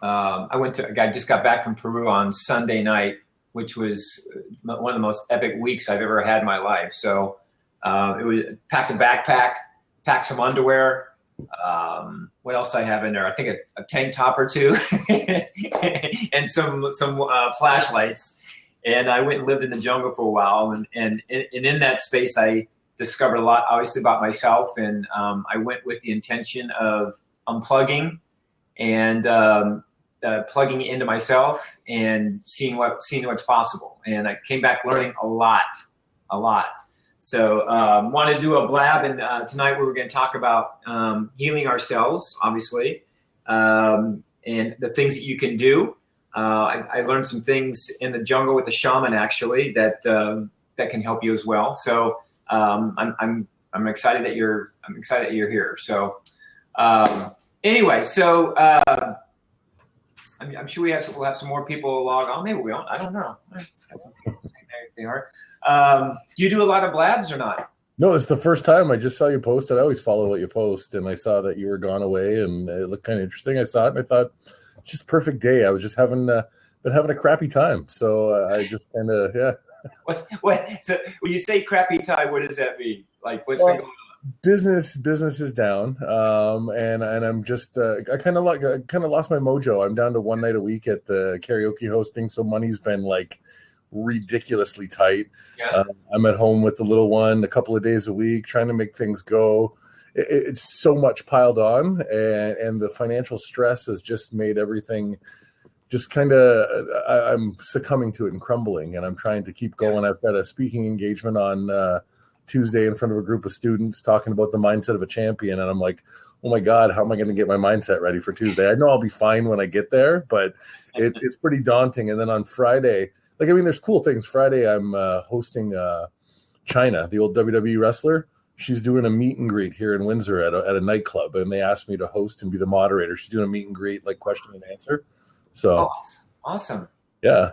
I just got back from Peru on Sunday night, which was one of the most epic weeks I've ever had in my life. So it was packed a backpack, packed some underwear. What else I have in there? I think a tank top or two, and some flashlights. And I went and lived in the jungle for a while, and in that space I discovered a lot, obviously, about myself. And I went with the intention of unplugging and plugging into myself and seeing what's possible. And I came back learning a lot. So wanted to do a blab, and tonight we were going to talk about healing ourselves, obviously, and the things that you can do. I learned some things in the jungle with the shaman, actually, that can help you as well. So I'm excited that you're here. So anyway, so I'm sure we'll have some more people log on. Maybe we won't. I don't know. They are. Do you do a lot of blabs or not? No, it's the first time. I just saw you post it. I always follow what you post, and I saw that you were gone away, and it looked kind of interesting. I saw it, and I thought, it's just perfect day. I was just been having a crappy time, so I just kind of What? So when you say crappy time, what does that mean? Like what's been going on? Business is down, and I'm just I kind of lost my mojo. I'm down to one night a week at the karaoke hosting, so money's been like ridiculously tight. Yeah. I'm at home with the little one a couple of days a week, trying to make things go. It's so much piled on, and the financial stress has just made everything just kind of, I'm succumbing to it and crumbling, and I'm trying to keep going. I've got a speaking engagement on Tuesday in front of a group of students talking about the mindset of a champion, and I'm like, oh my God, how am I going to get my mindset ready for Tuesday? I know I'll be fine when I get there, but it's pretty daunting. And then on Friday, there's cool things. Friday, I'm hosting China, the old WWE wrestler. She's doing a meet and greet here in Windsor at a nightclub, and they asked me to host and be the moderator. She's doing a meet and greet, like question and answer. So awesome. Yeah.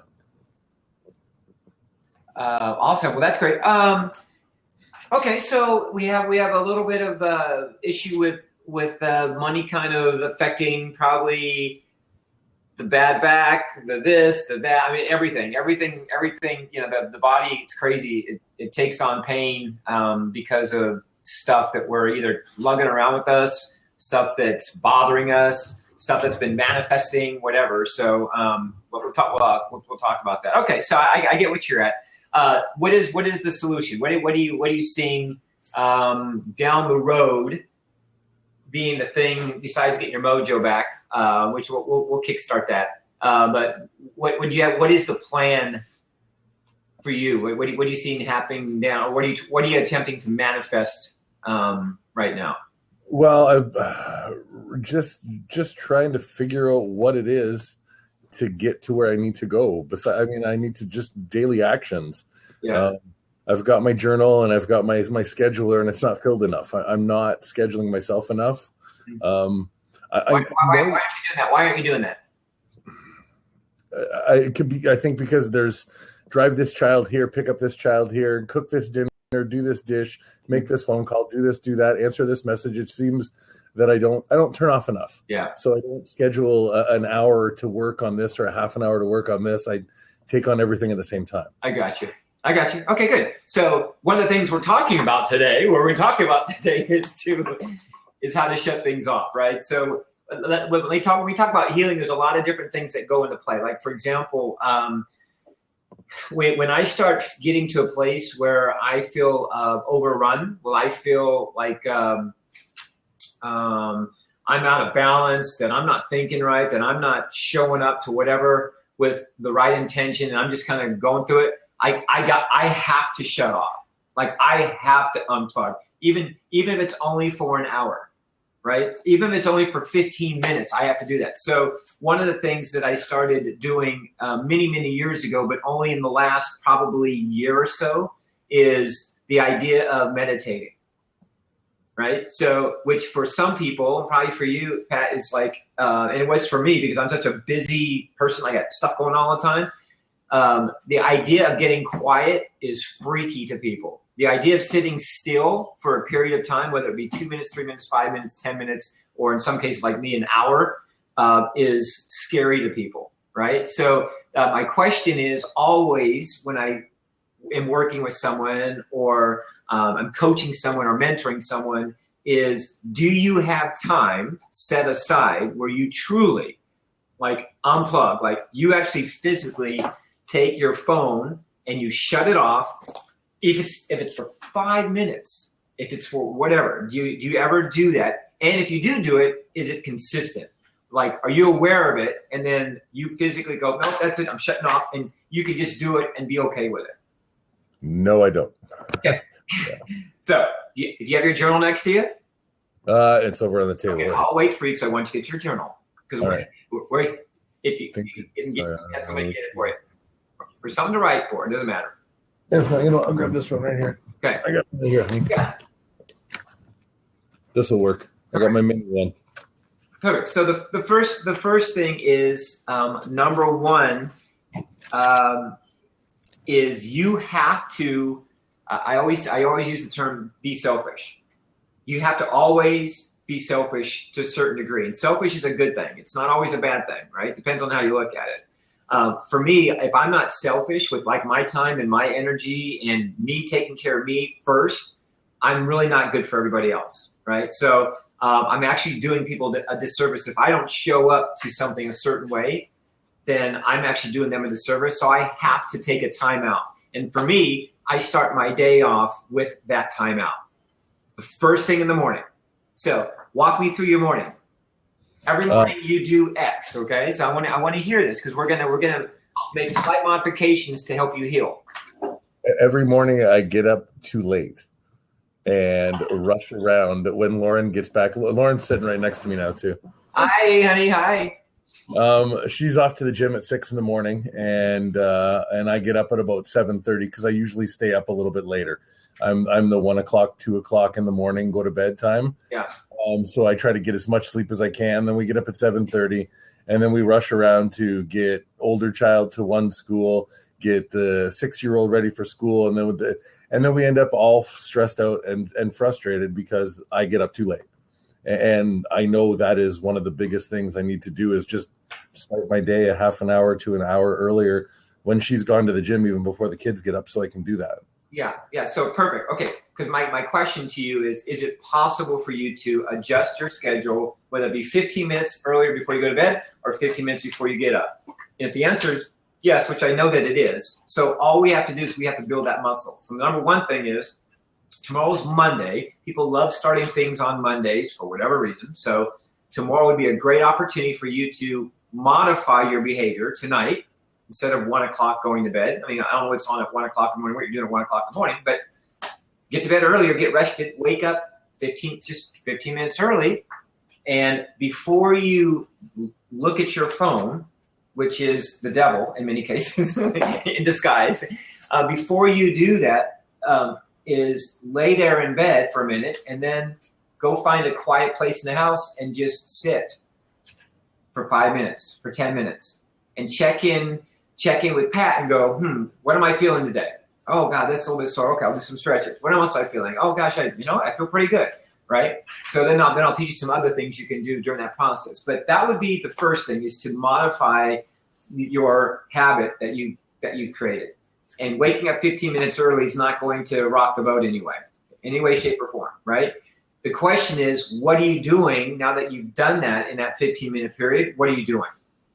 Awesome. Well, that's great. Okay, so we have a little bit of issue with money kind of affecting probably the bad back, the this, the that. I mean, everything. You know, the body. It's crazy. It takes on pain because of stuff that we're either lugging around with us, stuff that's bothering us, stuff that's been manifesting, whatever. So we'll talk about that. Okay, so I get what you're at. What is the solution? What are you seeing down the road being the thing besides getting your mojo back, which we'll kickstart that. But what is the plan for you? What are you seeing happening now? What are you attempting to manifest right now? Well, I'm just trying to figure out what it is to get to where I need to go. I need to just daily actions. Yeah. I've got my journal and I've got my scheduler, and it's not filled enough. I'm not scheduling myself enough. Why aren't you doing that? Why aren't you doing that? It could be, I think, because there's drive this child here, pick up this child here, cook this dinner, do this dish, make this phone call, do this, do that, answer this message. It seems that I don't turn off enough. Yeah. So I don't schedule an hour to work on this or a half an hour to work on this. I take on everything at the same time. I got you. Okay, good. So one of the things we're talking about today, is how to shut things off, right? So when we talk about healing, there's a lot of different things that go into play. Like, for example, when I start getting to a place where I feel overrun, I feel like I'm out of balance, that I'm not thinking right, that I'm not showing up to whatever with the right intention, and I'm just kind of going through it. I have to shut off. Like, I have to unplug, even if it's only for an hour, right? Even if it's only for 15 minutes, I have to do that. So one of the things that I started doing many, many years ago, but only in the last probably year or so, is the idea of meditating, right? So, which for some people, probably for you, Pat, is like, and it was for me because I'm such a busy person. I got stuff going on all the time. The idea of getting quiet is freaky to people. The idea of sitting still for a period of time, whether it be 2 minutes, 3 minutes, 5 minutes, 10 minutes, or in some cases like me, an hour, is scary to people, right? So my question is always when I am working with someone or I'm coaching someone or mentoring someone is, do you have time set aside where you truly like unplug, like you actually physically take your phone and you shut it off? If it's for 5 minutes, if it's for whatever, do you ever do that? And if you do it, is it consistent? Like, are you aware of it? And then you physically go, no, that's it, I'm shutting off. And you could just do it and be okay with it. No, I don't. Okay. So if you have your journal next to you? It's over on the table. Okay, I'll wait for you because I want you to get your journal. Because if you can get somebody get it for you. For something to write for, it doesn't matter. You know, I'll grab this one right here. Okay. I got it right here. Yeah. This will work. I got my mini one. Perfect. So the first thing is number one is you have to. I always use the term be selfish. You have to always be selfish to a certain degree, and selfish is a good thing. It's not always a bad thing, right? Depends on how you look at it. For me, if I'm not selfish with like my time and my energy and me taking care of me first, I'm really not good for everybody else, right? So I'm actually doing people a disservice if I don't show up to something a certain way. Then I'm actually doing them a disservice. So I have to take a time out. And for me, I start my day off with that time out. The first thing in the morning. So walk me through your morning. Every morning you do X, okay? So I want to hear this because we're gonna make slight modifications to help you heal. Every morning I get up too late and rush around when Lauren gets back. Lauren's sitting right next to me now too. Hi, honey. Hi. She's off to the gym at 6 a.m. and I get up at about 7:30 because I usually stay up a little bit later. I'm the 1 o'clock, 2 o'clock in the morning, go to bed time. Yeah. So I try to get as much sleep as I can. Then we get up at 7:30 and then we rush around to get older child to one school, get the 6-year-old ready for school. And then we end up all stressed out and frustrated because I get up too late. And I know that is one of the biggest things I need to do is just start my day a half an hour to an hour earlier when she's gone to the gym, even before the kids get up, so I can do that. Yeah. So perfect. Okay. Because my question to you is it possible for you to adjust your schedule, whether it be 15 minutes earlier before you go to bed or 15 minutes before you get up? And if the answer is yes, which I know that it is, so all we have to do is we have to build that muscle. So the number one thing is tomorrow's Monday. People love starting things on Mondays for whatever reason. So tomorrow would be a great opportunity for you to modify your behavior tonight. Instead of 1 o'clock going to bed. I mean, I don't know what's on at 1 o'clock in the morning, what you're doing at 1 o'clock in the morning, but get to bed earlier, get rested, wake up 15 minutes early. And before you look at your phone, which is the devil in many cases in disguise, before you do that, is lay there in bed for a minute and then go find a quiet place in the house and just sit for 5 minutes, for 10 minutes and check in with Pat and go, what am I feeling today? Oh God, that's a little bit sore. Okay, I'll do some stretches. What else am I feeling? Oh gosh, I feel pretty good, right? So then I'll teach you some other things you can do during that process. But that would be the first thing, is to modify your habit that you've created. And waking up 15 minutes early is not going to rock the boat anyway, any way, shape, or form, right? The question is, what are you doing now that you've done that in that 15-minute period? What are you doing?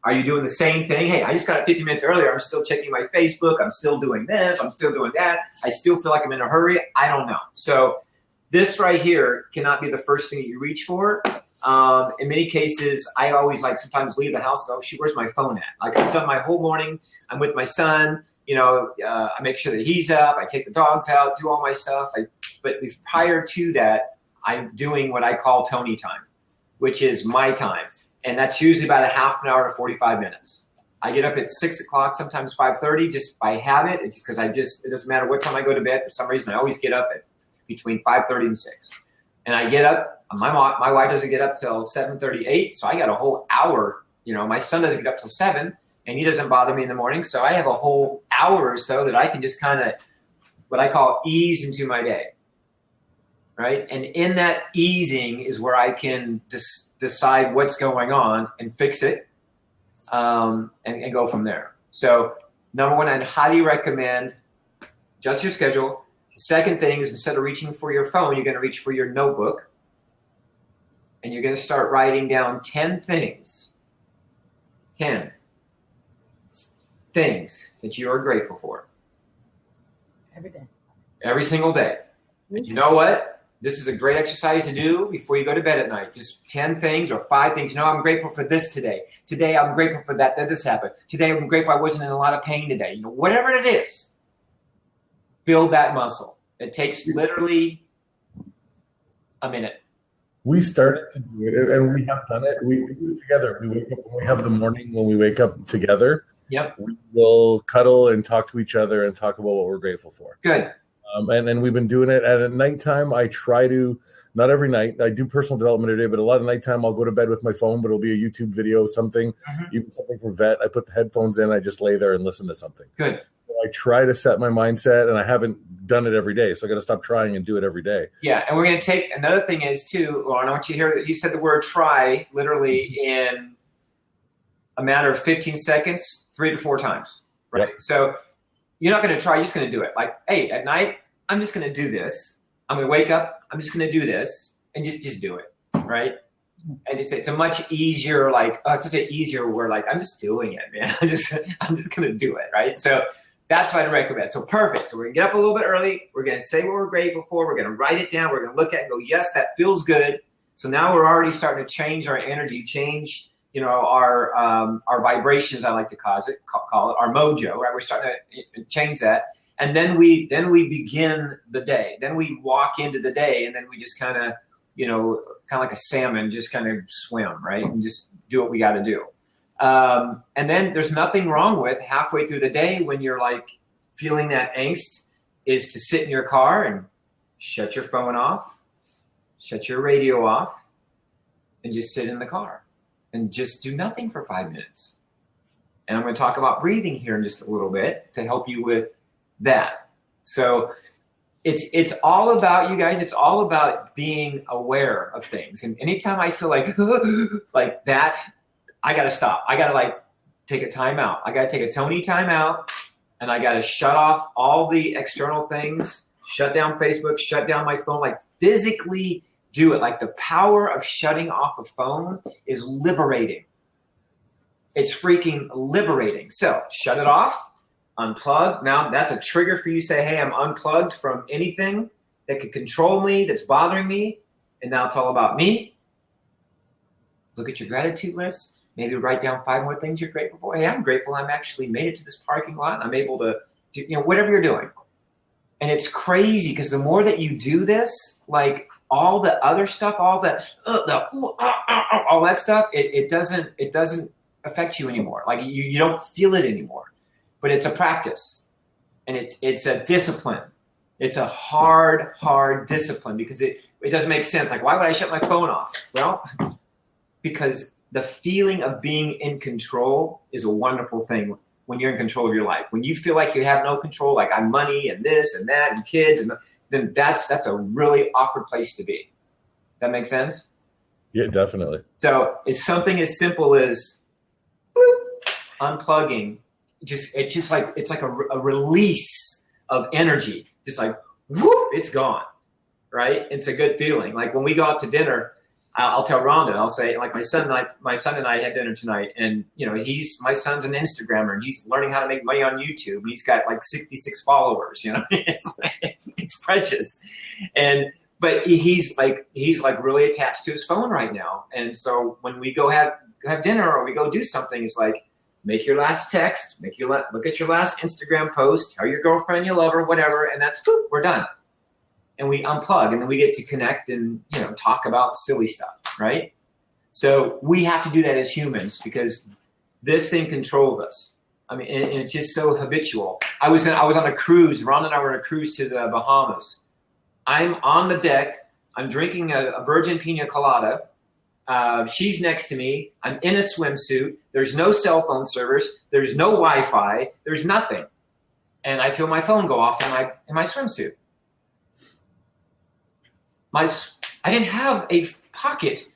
Are you doing the same thing? Hey, I just got up 15 minutes earlier. I'm still checking my Facebook. I'm still doing this. I'm still doing that. I still feel like I'm in a hurry. I don't know. So this right here cannot be the first thing that you reach for. In many cases, I always sometimes leave the house and go, shoot, where's my phone at? Like I've done my whole morning. I'm with my son. I make sure that he's up. I take the dogs out, do all my stuff. But prior to that, I'm doing what I call Tony time, which is my time. And that's usually about a half an hour to 45 minutes. I get up at 6 o'clock, sometimes 5:30, just by habit. It's just because it doesn't matter what time I go to bed. For some reason, I always get up at between 5:30 and 6. And I get up. My wife doesn't get up till 7:38, so I got a whole hour. My son doesn't get up till 7, and he doesn't bother me in the morning. So I have a whole hour or so that I can just kind of what I call ease into my day. right? And in that easing is where I can decide what's going on and fix it, and go from there. So number one, I'd highly recommend adjust your schedule. The second thing is, instead of reaching for your phone, you're going to reach for your notebook, and you're going to start writing down 10 things. 10 things that you are grateful for. Every day. Every single day. And you know what? This is a great exercise to do before you go to bed at night. Just 10 things or 5 things. You know, I'm grateful for this today. Today, I'm grateful for that this happened. Today, I'm grateful I wasn't in a lot of pain today. You know, whatever it is, build that muscle. It takes literally a minute. We started to do it, and we have done it. We do it together. We wake up when we have the morning when we wake up together. Yep. We will cuddle and talk to each other and talk about what we're grateful for. Good. And we've been doing it. And at nighttime, I try to, not every night, I do personal development every day, but a lot of nighttime I'll go to bed with my phone, but it'll be a YouTube video, something, even something from Vet. I put the headphones in, I just lay there and listen to something. Good. So I try to set my mindset, and I haven't done it every day. So I got to stop trying and do it every day. Yeah. And we're going to take, another thing is too, Lauren, I want you to hear that you said the word try literally in a matter of 15 seconds, 3 to 4 times. Right. Yep. So you're not going to try, you're just going to do it. Like, hey, at night, I'm just going to do this. I'm going to wake up. I'm just going to do this, and just do it. Right. And it's a much easier, like, it's such an easier word. Like, I'm just doing it, man. I'm just going to do it. Right. So that's what I recommend. So perfect. So we're going to get up a little bit early. We're going to say what we're grateful for. We're going to write it down. We're going to look at it and go, yes, that feels good. So now we're already starting to change our energy, change, you know, our vibrations, I like to call it our mojo, right? We're starting to change that. And then we begin the day. Then we walk into the day, and then we just kind of, you know, kind of like a salmon, just kind of swim, right? And just do what we got to do. And then there's nothing wrong with halfway through the day, when you're like feeling that angst, is to sit in your car and shut your phone off, shut your radio off, and just sit in the car and just do nothing for 5 minutes. And I'm going to talk about breathing here in just a little bit to help you with that. So it's all about, you guys, it's all about being aware of things. And anytime I feel like like that, I got to stop. I got to like take a time out. I got to take a Tony time out, and I got to shut off all the external things, shut down Facebook, shut down my phone, like physically do it. Like, the power of shutting off a phone is liberating. It's freaking liberating. So shut it off, unplug. Now that's a trigger for you to say, hey, I'm unplugged from anything that could control me, that's bothering me. And now it's all about me. Look at your gratitude list. Maybe write down 5 more things you're grateful for. Hey, I'm grateful I'm actually made it to this parking lot. I'm able to do, you know, whatever you're doing. And it's crazy, because the more that you do this, like, all the other stuff, all that, all that stuff, it doesn't affect you anymore. Like, you don't feel it anymore. But it's a practice, and it's a discipline. It's a hard discipline, because it doesn't make sense. Like, why would I shut my phone off? Well, because the feeling of being in control is a wonderful thing when you're in control of your life. When you feel like you have no control, like I'm money and this and that and kids, and then that's a really awkward place to be. That makes sense? Yeah, definitely. So it's something as simple as boop, unplugging. It's like a release of energy. Just like, whoop, it's gone, right? It's a good feeling. Like, when we go out to dinner, I'll tell Rhonda, I'll say, like, my son and I had dinner tonight, and, you know, my son's an Instagrammer, and he's learning how to make money on YouTube. He's got like 66 followers, you know, it's precious. But he's really attached to his phone right now. And so when we go have dinner, or we go do something, it's like, make your last text, look at your last Instagram post, tell your girlfriend you love her, whatever, and that's, we're done. And we unplug, and then we get to connect and, you know, talk about silly stuff, right? So we have to do that as humans, because this thing controls us. I mean, and it's just so habitual. I was on a cruise. Ron and I were on a cruise to the Bahamas. I'm on the deck. I'm drinking a virgin pina colada. She's next to me. I'm in a swimsuit. There's no cell phone service. There's no Wi-Fi. There's nothing. And I feel my phone go off in my swimsuit. I didn't have a pocket.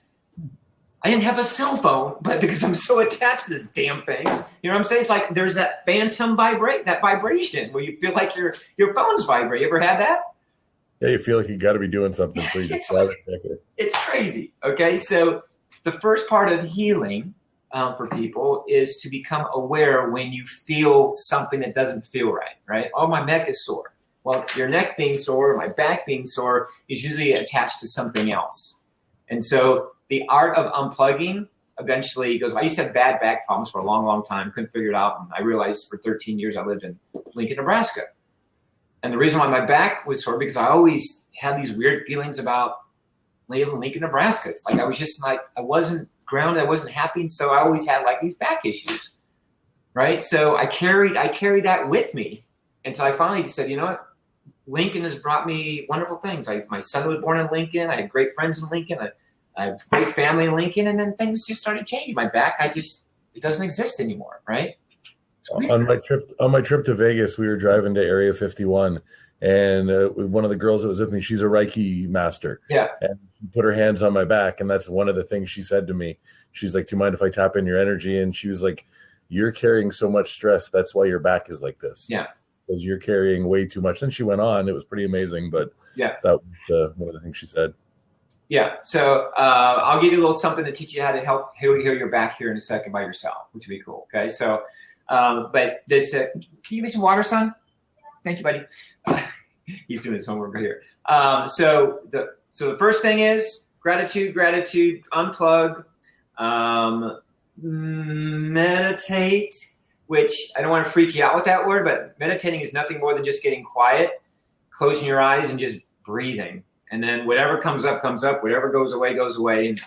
I didn't have a cell phone, but because I'm so attached to this damn thing, you know what I'm saying? It's like there's that phantom vibration where you feel like your phone's vibrating. You ever had that? Yeah, you feel like you got to be doing something, so you just grab it. It's crazy. Okay, so the first part of healing for people is to become aware when you feel something that doesn't feel right. Right? Oh, my neck is sore. Well, your neck being sore, or my back being sore, is usually attached to something else. And so the art of unplugging eventually goes. I used to have bad back problems for a long, long time. Couldn't figure it out. And I realized for 13 years I lived in Lincoln, Nebraska. And the reason why my back was sore because I always had these weird feelings about living in Lincoln, Nebraska. It's like I was just like, I wasn't grounded. I wasn't happy. And so I always had like these back issues. Right. So I carried that with me until I finally said, you know what? Lincoln has brought me wonderful things. My son was born in Lincoln. I had great friends in Lincoln. I have great family in Lincoln, and then things just started changing. My back, it doesn't exist anymore, right? On my trip to Vegas, we were driving to Area 51, and one of the girls that was with me, she's a Reiki master. Yeah. And she put her hands on my back, and that's one of the things she said to me. She's like, "Do you mind if I tap in your energy?" And she was like, "You're carrying so much stress. That's why your back is like this." Yeah. Because you're carrying way too much. Then she went on. It was pretty amazing, but yeah, that was one of the things she said. Yeah. So I'll give you a little something to teach you how to help heal your back here in a second by yourself, which would be cool. Okay. So, but this, can you give me some water, son? Thank you, buddy. He's doing his homework right here. So the first thing is gratitude, unplug, meditate, which I don't want to freak you out with that word, but meditating is nothing more than just getting quiet, closing your eyes and just breathing. And then whatever comes up, whatever goes away, goes away. And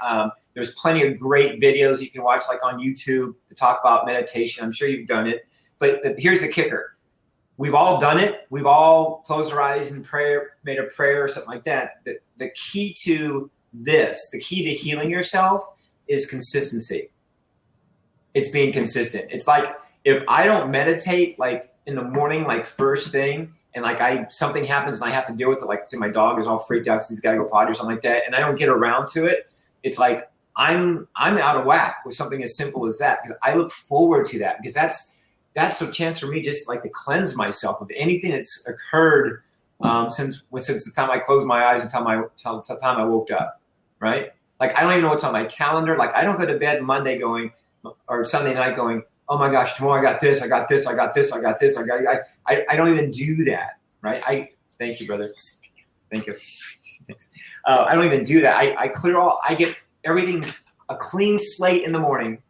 there's plenty of great videos you can watch, like on YouTube, to talk about meditation. I'm sure you've done it. But here's the kicker. We've all done it. We've all closed our eyes and made a prayer or something like that. The key to this, the key to healing yourself is consistency. It's being consistent. It's like if I don't meditate like in the morning, like first thing, and like something happens and I have to deal with it, like say my dog is all freaked out because he's got to go potty or something like that, and I don't get around to it, it's like I'm out of whack with something as simple as that, because I look forward to that, because that's a chance for me just like to cleanse myself of anything that's occurred since the time I closed my eyes until the time I woke up, right? Like I don't even know what's on my calendar. Like I don't go to bed Monday or Sunday night going, oh my gosh, tomorrow I got this. I don't even do that, right? Thank you, brother. Thank you. I don't even do that. I get everything, a clean slate in the morning,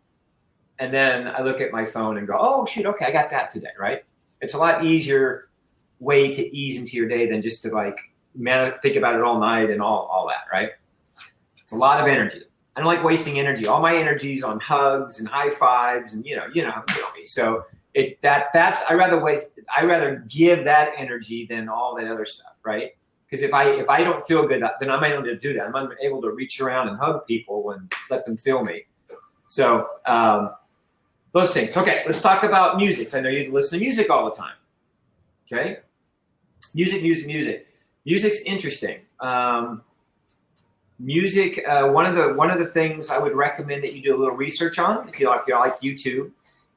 and then I look at my phone and go, oh shoot, okay, I got that today, right? It's a lot easier way to ease into your day than just to like, think about it all night and all that, right? It's a lot of energy. I don't like wasting energy. All my energy's on hugs and high fives, and you know me. So I rather give that energy than all that other stuff, right? Because if I don't feel good, then I'm able to do that. I'm able to reach around and hug people and let them feel me. So those things. Okay, let's talk about music. I know you listen to music all the time. Okay, music. Music's interesting. Music. One of the things I would recommend that you do a little research on, if you like YouTube,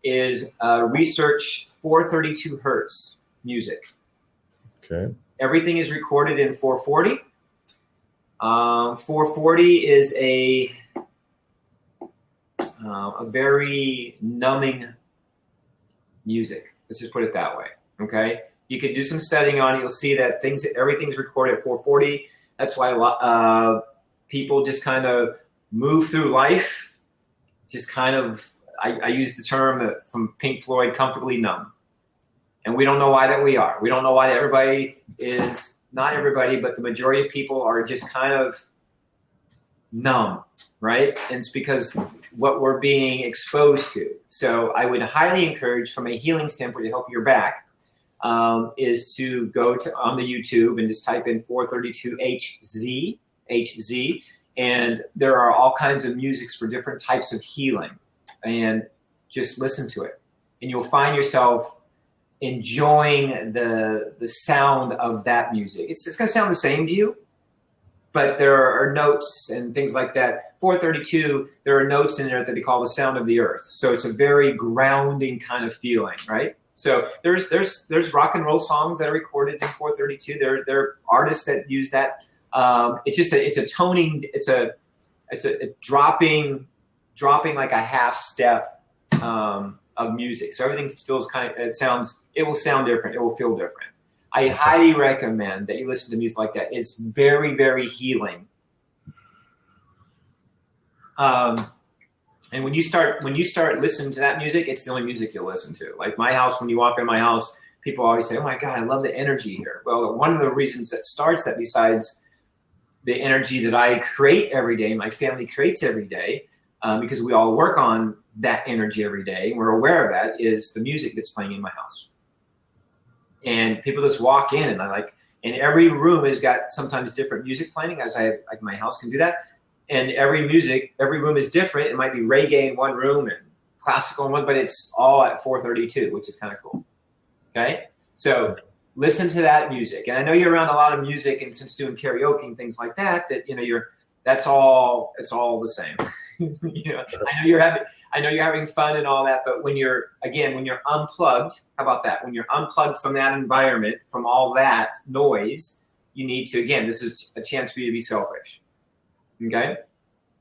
is research 432 hertz music. Okay. Everything is recorded in 440. 440 is a very numbing music. Let's just put it that way. Okay. You can do some studying on it. You'll see that everything's recorded at 440. That's why people just kind of move through life, just kind of, I use the term from Pink Floyd, comfortably numb. And we don't know why that we are. We don't know why everybody is, not everybody, but the majority of people are just kind of numb, right? And it's because what we're being exposed to. So I would highly encourage, from a healing standpoint to help your back, is to go on the YouTube and just type in 432 HZ, and there are all kinds of musics for different types of healing, and just listen to it, and you'll find yourself enjoying the sound of that music. It's going to sound the same to you, but there are notes and things like that. 432, there are notes in there that they call the sound of the earth. So it's a very grounding kind of feeling, right? So there's rock and roll songs that are recorded in 432. There are artists that use that. It's a toning. It's a dropping like a half step of music. So everything feels it will sound different. It will feel different. I highly recommend that you listen to music like that. It's very, very healing. And when you start listening to that music, it's the only music you'll listen to. Like my house, when you walk in my house, people always say, "Oh my God, I love the energy here." Well, one of the reasons that starts that, besides the energy that I create every day, my family creates every day, because we all work on that energy every day, and we're aware of that, is the music that's playing in my house. And people just walk in, and and every room has got sometimes different music playing, as my house can do that. And every room is different. It might be reggae in one room and classical in one, but it's all at 432, which is kind of cool. Okay? So listen to that music. And I know you're around a lot of music, and since doing karaoke and things like that, it's all the same. I know you're having fun and all that, but when you're unplugged, how about that? When you're unplugged from that environment, from all that noise, you need to, again, this is a chance for you to be selfish. Okay?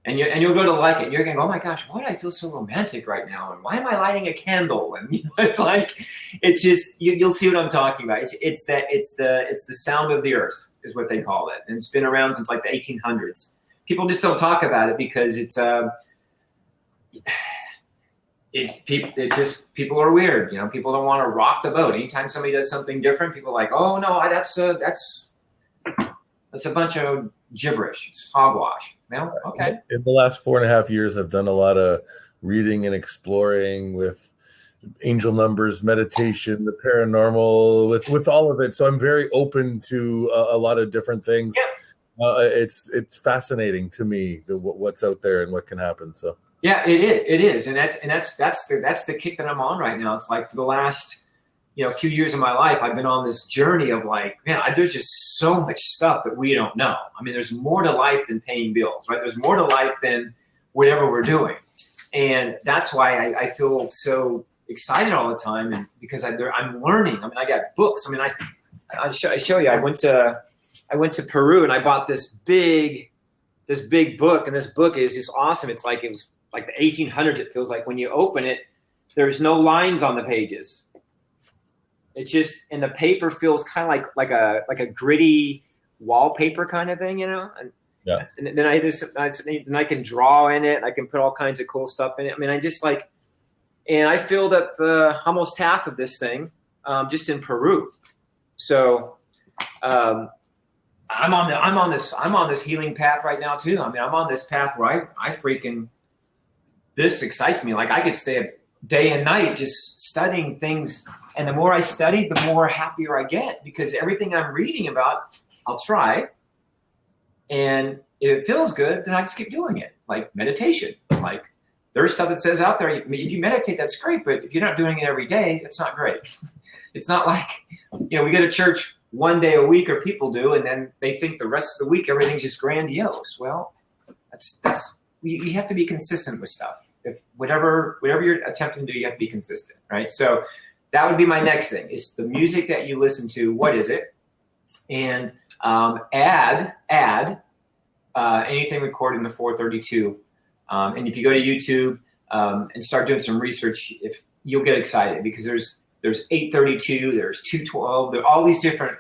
And you'll go to like it. You're going to go, "Oh my gosh, why do I feel so romantic right now? And why am I lighting a candle?" And it's just, you'll see what I'm talking about. It's the sound of the earth is what they call it. And it's been around since like the 1800s. People just don't talk about it because people are weird. People don't want to rock the boat. Anytime somebody does something different, people are like, "Oh no, that's a bunch of gibberish. It's hogwash." Well, okay. In the last 4.5 years, I've done a lot of reading and exploring with angel numbers, meditation, the paranormal, with all of it. So I'm very open to a lot of different things. Yeah. It's fascinating to me what's out there and what can happen. So yeah, it is, and that's the kick that I'm on right now. It's like for the last few years of my life, I've been on this journey of there's just so much stuff that we don't know. I mean, there's more to life than paying bills, right? There's more to life than whatever we're doing. And that's why I feel so excited all the time. And because I'm learning. I mean, I got books. I mean, I show you, I went to Peru and I bought this big book. And this book is just awesome. It was like the 1800s. It feels like when you open it, there's no lines on the pages. It's just, and the paper feels kind of like a gritty wallpaper kind of thing, And, yeah. And then I can draw in it. I can put all kinds of cool stuff in it. I mean, and I filled up almost half of this thing just in Peru. So I'm on this healing path right now too. I mean, I'm on this path where this excites me. Like I could stay up day and night just studying things. And the more I study, the more happier I get, because everything I'm reading about, I'll try. And if it feels good, then I just keep doing it. Like meditation. Like there's stuff that says out there, if you meditate, that's great. But if you're not doing it every day, it's not great. It's not like, we go to church one day a week, or people do, and then they think the rest of the week everything's just grandiose. Well, you have to be consistent with stuff. If whatever you're attempting to do, you have to be consistent, right? So that would be my next thing, is the music that you listen to. What is it? And add anything recorded in the 432. And if you go to YouTube and start doing some research, if you'll get excited, because there's 832, there's 212, there are all these different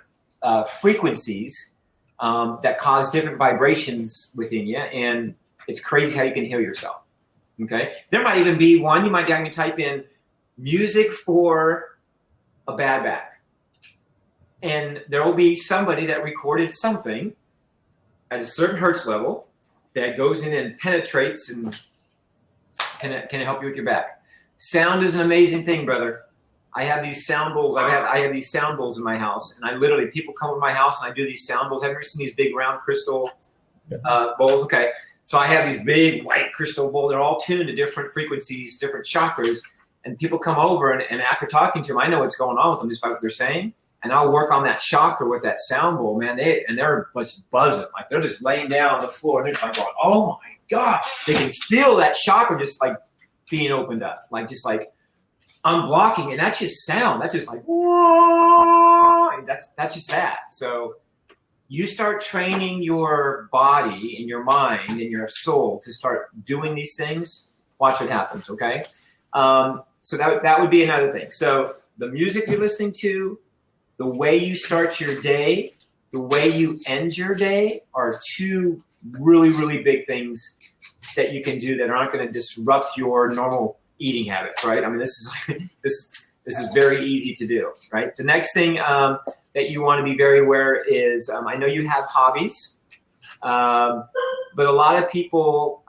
frequencies that cause different vibrations within you, and it's crazy how you can heal yourself. Okay, there might even be one. You might type in music for a bad back, and there will be somebody that recorded something at a certain hertz level that goes in and penetrates and can help you with your back. Sound is an amazing thing, brother. I have these sound bowls. I have these sound bowls in my house, and people come to my house and I do these sound bowls. Have you ever seen these big round crystal bowls? Okay. So I have these big white crystal bowls. They're all tuned to different frequencies, different chakras. And people come over, and after talking to them, I know what's going on with them just by what they're saying. and I'll work on that chakra with that sound bowl, man. They're just buzzing, like they're just laying down on the floor, and they're just like going, "Oh my God!" They can feel that chakra just like being opened up, like just like unblocking, and that's just sound. That's just like, whoa, and that's just that. So you start training your body and your mind and your soul to start doing these things. Watch what happens, okay? So that would be another thing. So the music you're listening to, the way you start your day, the way you end your day are two really, really big things that you can do that aren't going to disrupt your normal eating habits, right? I mean, this is very easy to do, right? The next thing that you want to be very aware is, I know you have hobbies, but a lot of people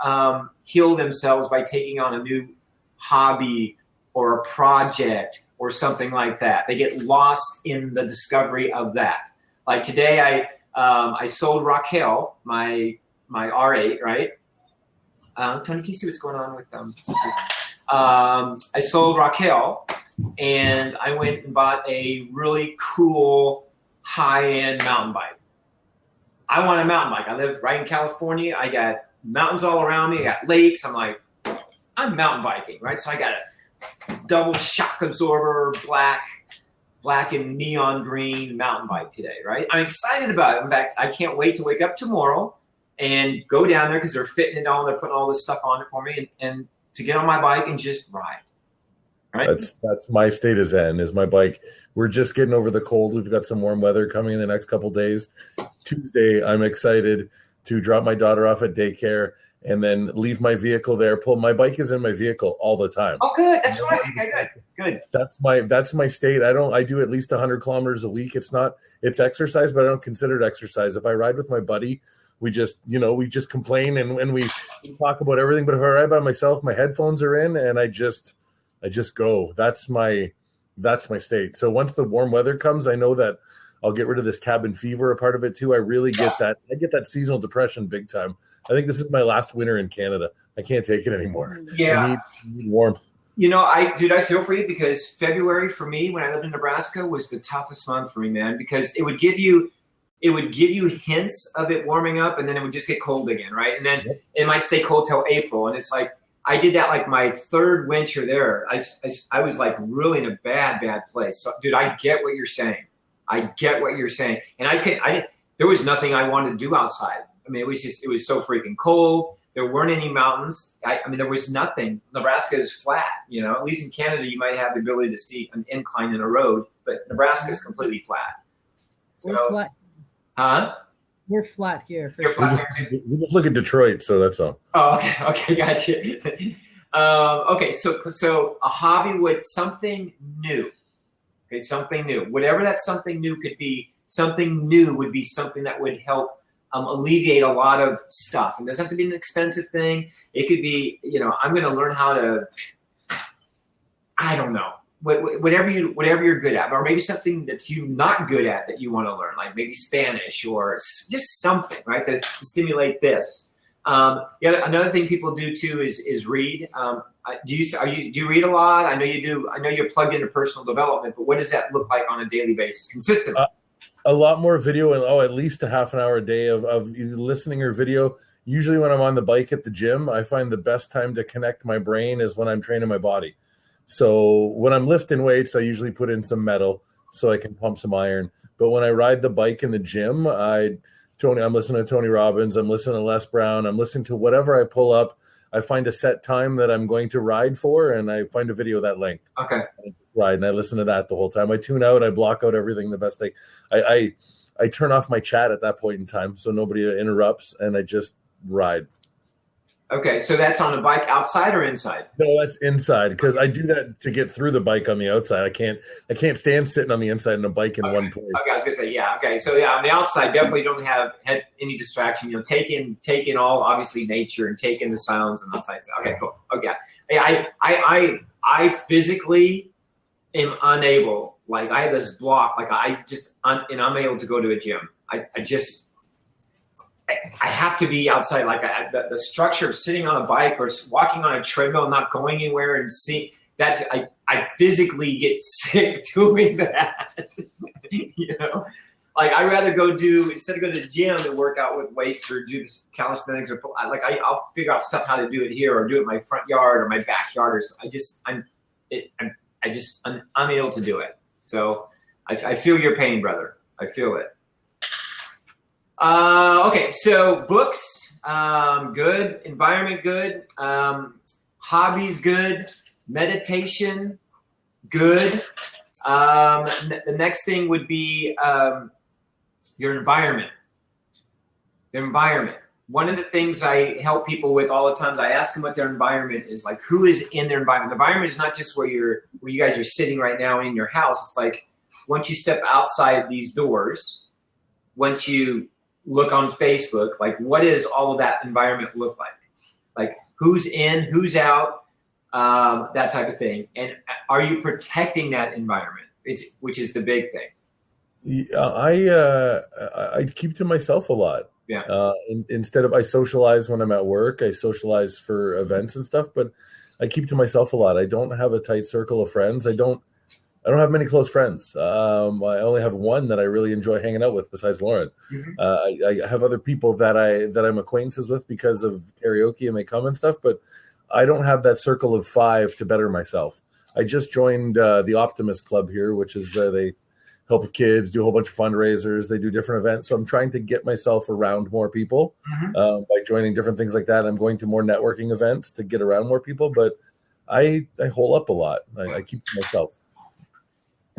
heal themselves by taking on a new hobby or a project or something like that. They get lost in the discovery of that. Like today, I sold Raquel, my R8, right? Tony, can you see what's going on with them? I sold Raquel, and I went and bought a really cool high-end mountain bike. I want a mountain bike. I live right in California. I got mountains all around me. I got lakes. I'm like, I'm mountain biking, right? So I got a double shock absorber, black and neon green mountain bike today, right? I'm excited about it. In fact, I can't wait to wake up tomorrow and go down there because they're fitting it all. They're putting all this stuff on it for me, and to get on my bike and just ride. Right? That's my state of zen, is my bike. We're just getting over the cold. We've got some warm weather coming in the next couple of days. Tuesday, I'm excited to drop my daughter off at daycare and then leave my vehicle there. My bike is in my vehicle all the time. Oh, good. That's right. Okay, good. That's my state. I do at least 100 kilometers a week. It's exercise, but I don't consider it exercise. If I ride with my buddy, we just complain and we talk about everything. But if I ride by myself, my headphones are in and I just go. That's my state. So once the warm weather comes, I know that I'll get rid of this cabin fever, a part of it too. I really get that. I get that seasonal depression big time. I think this is my last winter in Canada. I can't take it anymore. Yeah. I need warmth. I feel for you, because February for me, when I lived in Nebraska, was the toughest month for me, man, because it would give you hints of it warming up, and then it would just get cold again, right? And then it might stay cold till April, and it's like, I did that like my third winter there. I was like really in a bad place. So, dude, I get what you're saying. And there was nothing I wanted to do outside. I mean, it was so freaking cold. There weren't any mountains. I mean, there was nothing. Nebraska is flat, at least in Canada, you might have the ability to see an incline in a road, but Nebraska is completely flat. So, We're flat. Huh? We're flat here. We just look at Detroit, so that's all. Oh, okay, gotcha. Okay, so a hobby with something new. Okay, something new. Whatever that something new could be, something new would be something that would help alleviate a lot of stuff. It doesn't have to be an expensive thing. It could be, I'm going to learn how to, I don't know, whatever you're good at, or maybe something that you're not good at that you want to learn, like maybe Spanish or just something, right, to stimulate this. Another thing people do too is read. Do you read a lot? I know you do. I know you're plugged into personal development, but what does that look like on a daily basis, consistently? A lot more video, and at least a half an hour a day of either listening or video. Usually when I'm on the bike at the gym, I find the best time to connect my brain is when I'm training my body. So when I'm lifting weights, I usually put in some metal so I can pump some iron. But when I ride the bike in the gym, I'm listening to Tony Robbins, I'm listening to Les Brown, I'm listening to whatever I pull up. I find a set time that I'm going to ride for, and I find a video that length. Okay. Ride, and I listen to that the whole time. I tune out, I block out everything the best thing. I turn off my chat at that point in time so nobody interrupts, and I just ride. Okay, so that's on a bike outside or inside? No, that's inside, because I do that to get through the bike on the outside. I can't stand sitting on the inside on a bike in one place. Okay, I was gonna say, yeah. Okay, so yeah, on the outside, definitely don't have any distraction. Take in all obviously nature and take in the sounds and outside. Okay, cool. Okay, I physically am unable. Like I have this block. Like I'm able to go to a gym. I have to be outside. Like the structure of sitting on a bike or walking on a treadmill, not going anywhere and see that I physically get sick doing that. you know, like I'd rather instead of go to the gym and work out with weights or do this calisthenics or like I'll figure out stuff how to do it here or do it in my front yard or my backyard or something. I'm unable to do it. So I feel your pain, brother. I feel it. Okay, so books, good. Environment, good. Hobbies, good. Meditation, good. The next thing would be your environment. Your environment. One of the things I help people with all the times, I ask them what their environment is, like who is in their environment. The environment is not just where you guys are sitting right now in your house. It's like once you step outside these doors, once you look on Facebook, like what does all of that environment look like? Like who's in, who's out, that type of thing. And are you protecting that environment? Which is the big thing. I keep to myself a lot. Yeah. Instead of I socialize when I'm at work, I socialize for events and stuff, but I keep to myself a lot. I don't have a tight circle of friends. I don't have many close friends. I only have one that I really enjoy hanging out with besides Lauren. Mm-hmm. I have other people that I'm acquaintances with because of karaoke and they come and stuff, but I don't have that circle of 5 to better myself. I just joined the Optimist Club here, which is they help with kids, do a whole bunch of fundraisers. They do different events. So I'm trying to get myself around more people by joining different things like that. I'm going to more networking events to get around more people, but I hole up a lot. I keep to myself.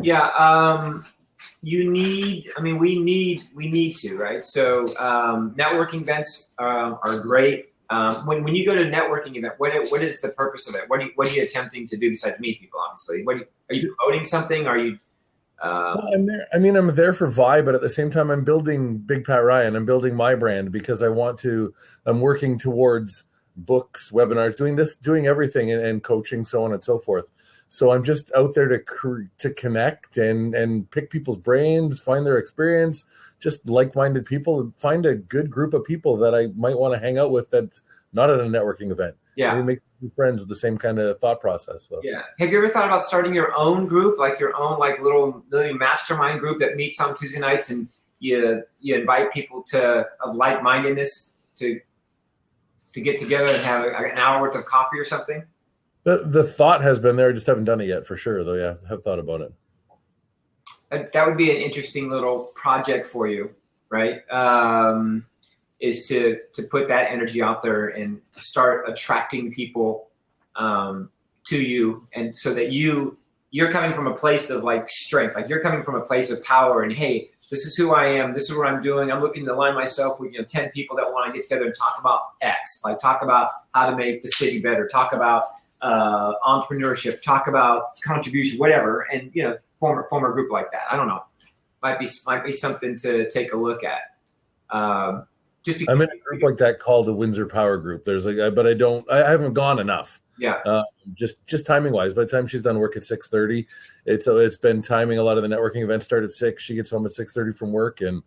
Yeah. We need to, right? So networking events are great. When you go to a networking event, what is the purpose of it? What are you attempting to do besides meet people, honestly? Are you promoting something? Are you I'm there. I mean, I'm there for vibe, but at the same time, I'm building Big Pat Ryan. I'm building my brand because I'm working towards books, webinars, doing everything and coaching, so on and so forth. So I'm just out there to connect and pick people's brains, find their experience, just like-minded people, find a good group of people that I might want to hang out with that's not at a networking event. Yeah. Maybe make new friends with the same kind of thought process, though. Yeah. Have you ever thought about starting your own group, like your own little mastermind group that meets on Tuesday nights and you invite people of like-mindedness to get together and have an hour worth of coffee or something? The thought has been there. I just haven't done it yet for sure, though. Yeah, I have thought about it. That would be an interesting little project for you, right? Is to put that energy out there and start attracting people to you, and so that you're coming from a place of like strength, like you're coming from a place of power, and hey, this is who I am, this is what I'm doing. I'm looking to align myself with 10 people that want to get together and talk about X, like talk about how to make the city better, talk about entrepreneurship, talk about contribution, whatever, and form a group like that. I don't know, might be something to take a look at. I'm in a group like that called the Windsor Power Group. There's but I haven't gone enough. Yeah. Just timing wise, by the time she's done work at 6:30, it's been timing. A lot of the networking events start at 6. She gets home at 6:30 from work, and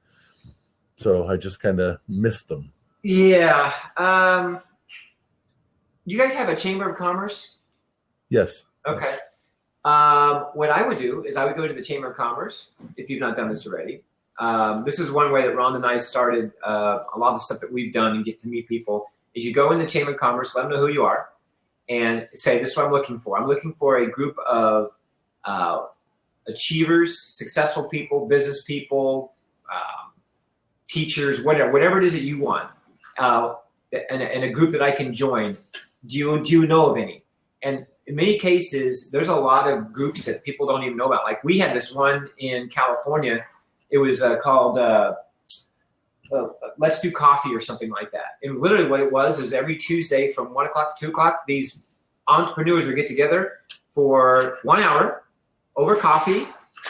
so I just kind of missed them. Yeah. You guys have a Chamber of Commerce? Yes. Okay. What I would do is I would go to the Chamber of Commerce, if you've not done this already. This is one way that Ron and I started a lot of the stuff that we've done and get to meet people, is you go in the Chamber of Commerce, let them know who you are, and say, this is what I'm looking for. I'm looking for a group of achievers, successful people, business people, teachers, whatever it is that you want, and a group that I can join. Do you know of any? And in many cases, there's a lot of groups that people don't even know about. Like we had this one in California. It was called Let's Do Coffee or something like that. And literally what it was is every Tuesday from 1 o'clock to 2 o'clock, these entrepreneurs would get together for 1 hour over coffee.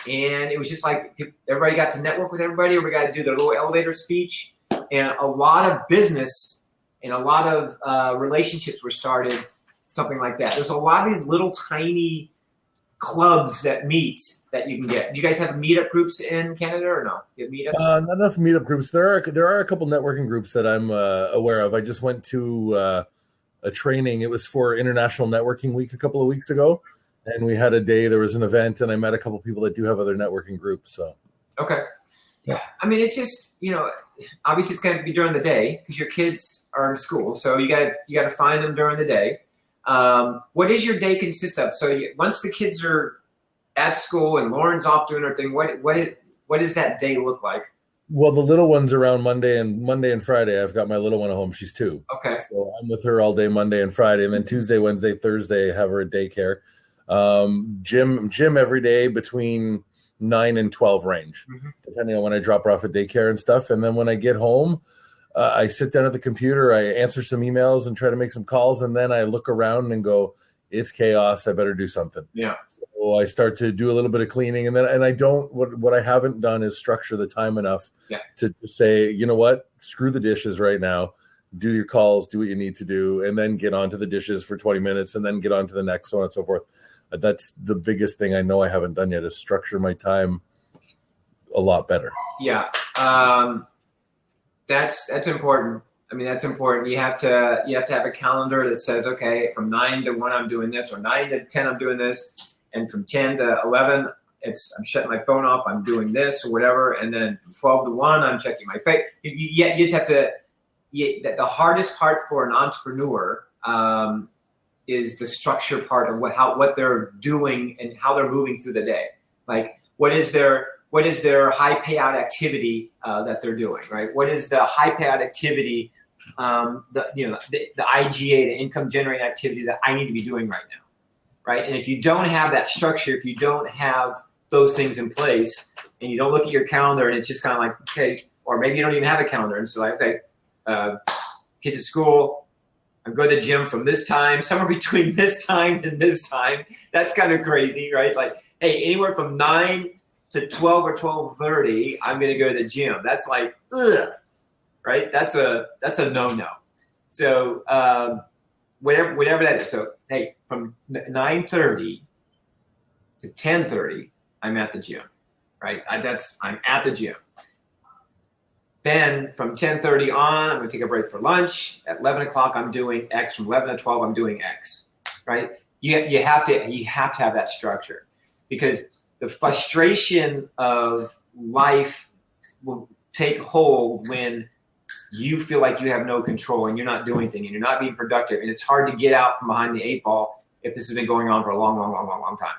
And it was just like everybody got to network with everybody. Everybody got to do their little elevator speech. And a lot of business and a lot of relationships were started, something like that. There's a lot of these little tiny clubs that meet that you can get. Do you guys have meetup groups in Canada or no? You have meetup? Not enough meetup groups. There are a couple networking groups that I'm aware of. I just went to a training. It was for International Networking Week a couple of weeks ago, and we had a day. There was an event, and I met a couple people that do have other networking groups. So Okay. Yeah. I mean, it's just, obviously it's going to be during the day because your kids are in school. So you got to find them during the day. What does your day consist of? So once the kids are at school and Lauren's off doing her thing, what does that day look like? Well, the little one's around Monday and Friday. I've got my little one at home. She's 2. Okay. So I'm with her all day Monday and Friday, and then Tuesday, Wednesday, Thursday, have her at daycare. Gym every day between 9 and 12 range, depending on when I drop her off at daycare and stuff. And then when I get home, I sit down at the computer, I answer some emails and try to make some calls, and then I look around and go, it's chaos. I better do something. Yeah. So I start to do a little bit of cleaning, and I don't. What I haven't done is structure the time enough to say, you know what, screw the dishes right now. Do your calls, do what you need to do, and then get onto the dishes for 20 minutes, and then get on to the next, so on and so forth. That's the biggest thing I know I haven't done yet, is structure my time a lot better. Yeah. That's important. I mean, that's important. You have to have a calendar that says, okay, from 9 to 1 I'm doing this, or 9 to 10 I'm doing this, and from 10 to 11 I'm shutting my phone off, I'm doing this or whatever, and then from 12 to 1 I'm checking my face. You just have to. The hardest part for an entrepreneur is the structure part of what they're doing and how they're moving through the day. Like, what is their high payout activity that they're doing, right? What is the high payout activity, the IGA, the income generating activity that I need to be doing right now, right? And if you don't have that structure, if you don't have those things in place, and you don't look at your calendar, and it's just kind of like, okay, or maybe you don't even have a calendar, and so like, okay, kids at school, I go to the gym from this time, somewhere between this time and this time. That's kind of crazy, right? Like, hey, anywhere from 9 to 12 or 12:30, I'm going to go to the gym. That's like, ugh, right? That's a no-no. So whatever that is. So, hey, from 9:30 to 10:30, I'm at the gym, right? I'm at the gym. Then from 10:30 on, I'm going to take a break for lunch. At 11 o'clock, I'm doing X. From 11 to 12, I'm doing X, right? You have to have that structure, because the frustration of life will take hold when you feel like you have no control and you're not doing anything and you're not being productive. And it's hard to get out from behind the 8 ball if this has been going on for a long, long, long, long, long time,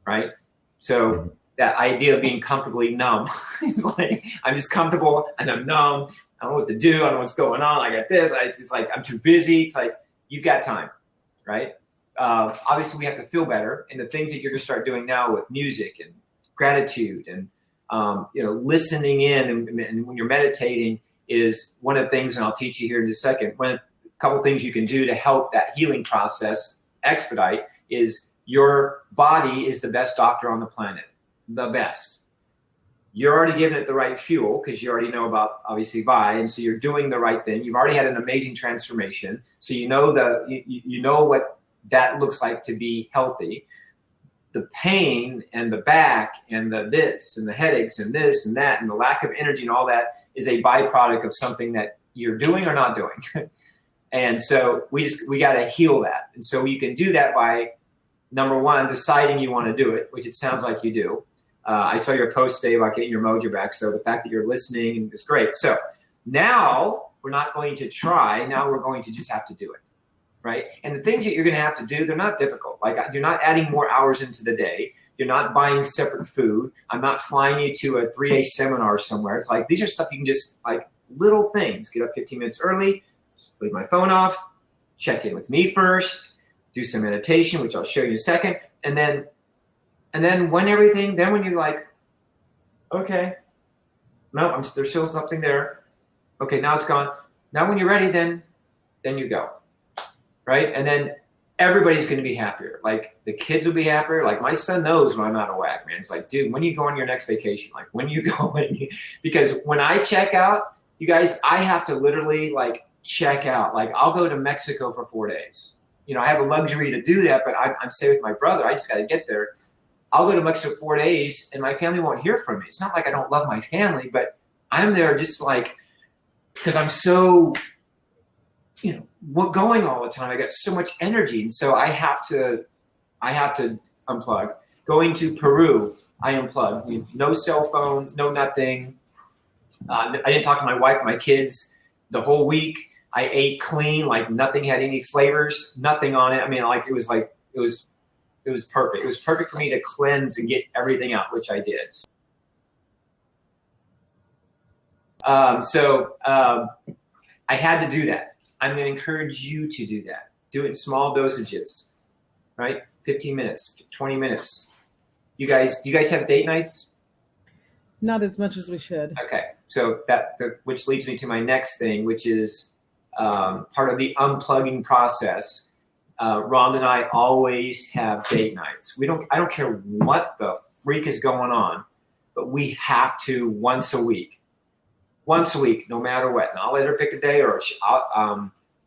right? So that idea of being comfortably numb. It's like, I'm just comfortable and I'm numb. I don't know what to do. I don't know what's going on. I got this. It's like, I'm too busy. It's like, you've got time, right? Obviously, we have to feel better. And the things that you're going to start doing now with music and gratitude and, listening in and when you're meditating is one of the things, and I'll teach you here in just a second, a couple of things you can do to help that healing process expedite is your body is the best doctor on the planet. The best. You're already giving it the right fuel because you already know about, obviously, VI, and so you're doing the right thing. You've already had an amazing transformation, so you know you know what that looks like to be healthy. The pain and the back and the this and the headaches and this and that and the lack of energy and all that is a byproduct of something that you're doing or not doing. And so we got to heal that. And so you can do that by, number one, deciding you want to do it, which it sounds like you do. I saw your post today about getting your mojo back. So the fact that you're listening is great. So now we're not going to try. Now we're going to just have to do it, right? And the things that you're going to have to do, they're not difficult. Like, you're not adding more hours into the day. You're not buying separate food. I'm not flying you to a 3-day seminar somewhere. It's like, these are stuff you can just, like, little things. Get up 15 minutes early, leave my phone off, check in with me first, do some meditation, which I'll show you in a second. And then when you're like, okay, no, there's still something there. Okay, now it's gone. Now when you're ready, then you go, right? And then everybody's going to be happier. Like, the kids will be happier. Like, my son knows when I'm out of whack, man. It's like, dude, when you go on your next vacation? Like, when you go? Because when I check out, you guys, I have to literally, like, check out. Like, I'll go to Mexico for 4 days. I have a luxury to do that, but I'm staying with my brother. I just got to get there. I'll go to Mexico 4 days, and my family won't hear from me. It's not like I don't love my family, but I'm there just like, because I'm so, going all the time. I got so much energy, and so I have to unplug. Going to Peru, I unplugged. No cell phone, no nothing. I didn't talk to my wife, my kids the whole week. I ate clean, like nothing had any flavors, nothing on it. I mean, it was perfect. It was perfect for me to cleanse and get everything out, which I did. I had to do that. I'm going to encourage you to do that. Do it in small dosages, right? 15 minutes, 20 minutes. Do you guys have date nights? Not as much as we should. Okay. So which leads me to my next thing, which is part of the unplugging process. Rhonda and I always have date nights. I don't care what the freak is going on, but we have to once a week, no matter what. And I'll let her pick a day, or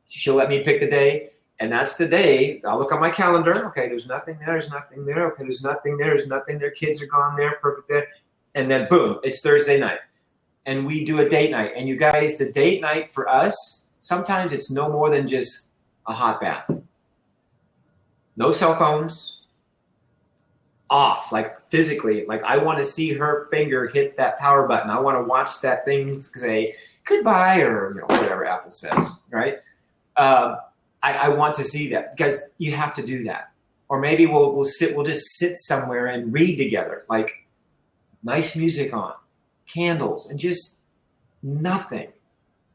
she'll let me pick the day. And that's the day. I'll look on my calendar. Okay, there's nothing there. There's nothing there. Okay, there's nothing there. There's nothing there. Kids are gone there. Perfect there. And then boom, it's Thursday night. And we do a date night. And you guys, the date night for us, sometimes it's no more than just a hot bath. No cell phones. Off, like physically. Like I want to see her finger hit that power button. I want to watch that thing say goodbye, or whatever Apple says, right? I want to see that, because you have to do that. Or maybe we'll just sit somewhere and read together, like nice music on, candles, and just nothing,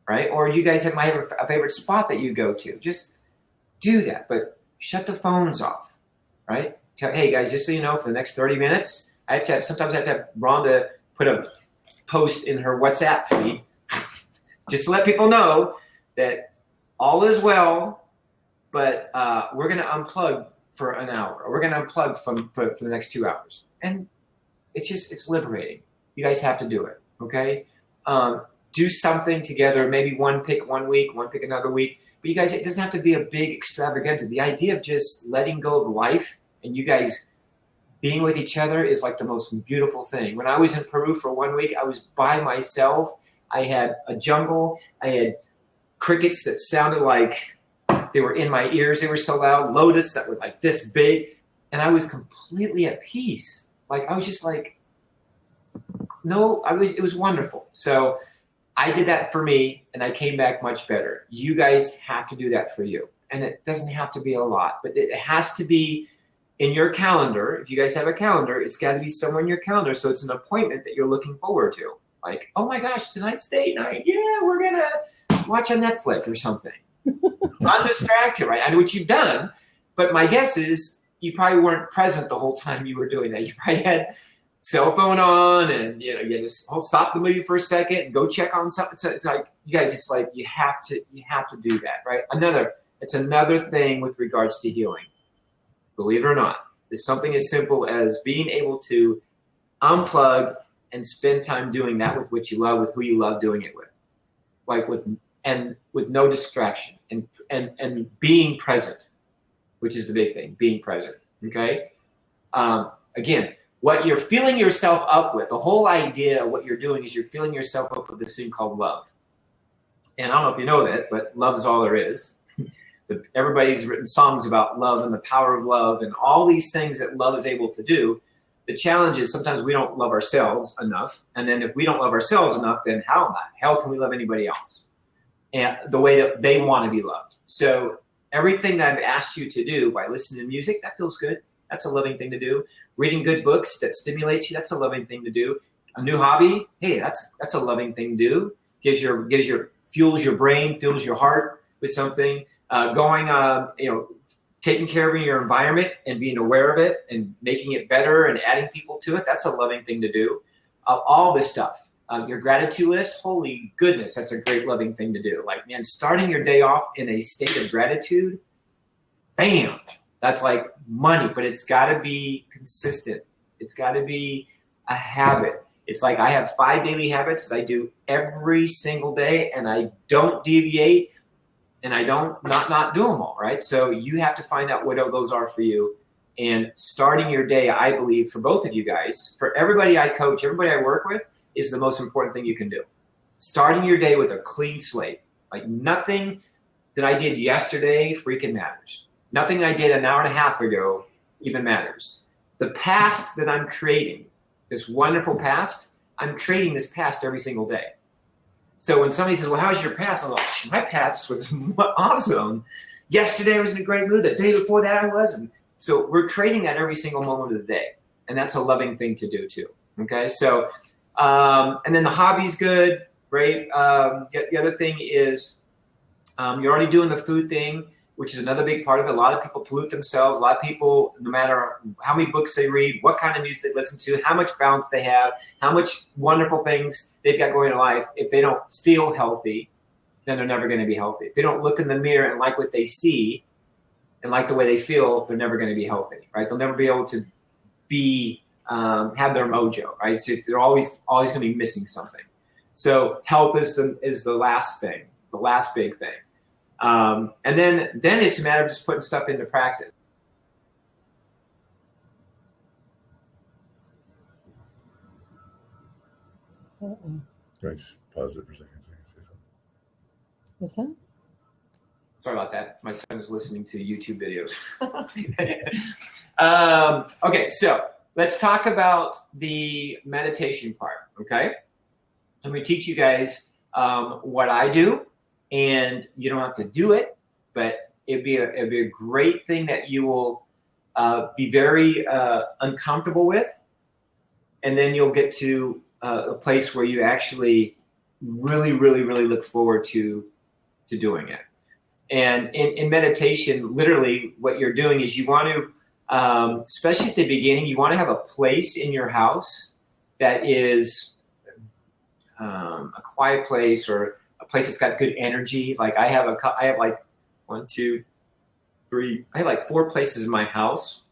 right? Or you guys might have a favorite spot that you go to. Just do that, but shut the phones off, right? Hey guys, just so you know, for the next 30 minutes, sometimes I have to have Rhonda put a post in her WhatsApp feed just to let people know that all is well. But we're going to unplug for an hour. Or we're going to unplug for the next 2 hours. And it's liberating. You guys have to do it, okay? Do something together. Maybe one pick one week, one pick another week. But you guys, it doesn't have to be a big extravaganza. The idea of just letting go of life and you guys being with each other is like the most beautiful thing. When I was in Peru for 1 week, I was by myself. I had a jungle. I had crickets that sounded like they were in my ears. They were so loud. Lotus that were like this big. And I was completely at peace. Like, I was just like, it was wonderful. So I did that for me, and I came back much better. You guys have to do that for you. And it doesn't have to be a lot, but it has to be in your calendar. If you guys have a calendar, it's got to be somewhere in your calendar. So it's an appointment that you're looking forward to. Like, oh my gosh, tonight's date night. Yeah, we're going to watch on Netflix or something. Undistracted, right? I know what you've done, but my guess is you probably weren't present the whole time you were doing that. You probably had cell phone on, and you just stop the movie for a second and go check on something. So it's like, you guys, it's like you have to do that, right? It's another thing with regards to healing. Believe it or not, it's something as simple as being able to unplug and spend time doing that with what you love, with who you love doing it with, like with no distraction, and being present, which is the big thing, being present, okay? Again, what you're filling yourself up with, the whole idea of what you're doing is you're filling yourself up with this thing called love. And I don't know if you know that, but love is all there is. Everybody's written songs about love and the power of love and all these things that love is able to do. The challenge is sometimes we don't love ourselves enough. And then if we don't love ourselves enough, then how in the hell can we love anybody else? And the way that they want to be loved. So everything that I've asked you to do by listening to music, that feels good. That's a loving thing to do. Reading good books that stimulate you, that's a loving thing to do. A new hobby, hey, that's a loving thing to do. Fuels your brain, fuels your heart with something. Taking care of your environment and being aware of it and making it better and adding people to it, that's a loving thing to do. All this stuff. Your gratitude list, holy goodness, that's a great loving thing to do. Like, man, starting your day off in a state of gratitude, bam, that's like money, but it's got to be consistent. It's got to be a habit. It's like I have 5 daily habits that I do every single day, and I don't deviate, and I don't not do them all, right? So you have to find out what those are for you. And starting your day, I believe, for both of you guys, for everybody I coach, everybody I work with, is the most important thing you can do. Starting your day with a clean slate. Like, nothing that I did yesterday freaking matters. Nothing I did an hour and a half ago even matters. The past that I'm creating, this wonderful past, I'm creating this past every single day. So when somebody says, well, how's your past? I'm like, my past was awesome. Yesterday I was in a great mood. The day before that I was. And so we're creating that every single moment of the day. And that's a loving thing to do too. Okay. So, and then the hobby's good. Great. The other thing is you're already doing the food thing, which is another big part of it. A lot of people pollute themselves. A lot of people, no matter how many books they read, what kind of music they listen to, how much balance they have, how much wonderful things they've got going in life, if they don't feel healthy, then they're never going to be healthy. If they don't look in the mirror and like what they see and like the way they feel, they're never going to be healthy, right? They'll never be able to be have their mojo, right? So they're always going to be missing something. So health is the last thing, the last big thing. And then it's a matter of just putting stuff into practice. Right, just pause it for a second. What's that? Sorry about that. My son is listening to YouTube videos. Okay, so let's talk about the meditation part, okay? I'm going to teach you guys what I do, and you don't have to do it, but it'd be a great thing that you will be very uncomfortable with, and then you'll get to a place where you actually really, really, really look forward to doing it. And in meditation, literally what you're doing is you want to, especially at the beginning, you want to have a place in your house that is a quiet place or a place that's got good energy. Like I have like 1, 2, 3, I have like 4 places in my house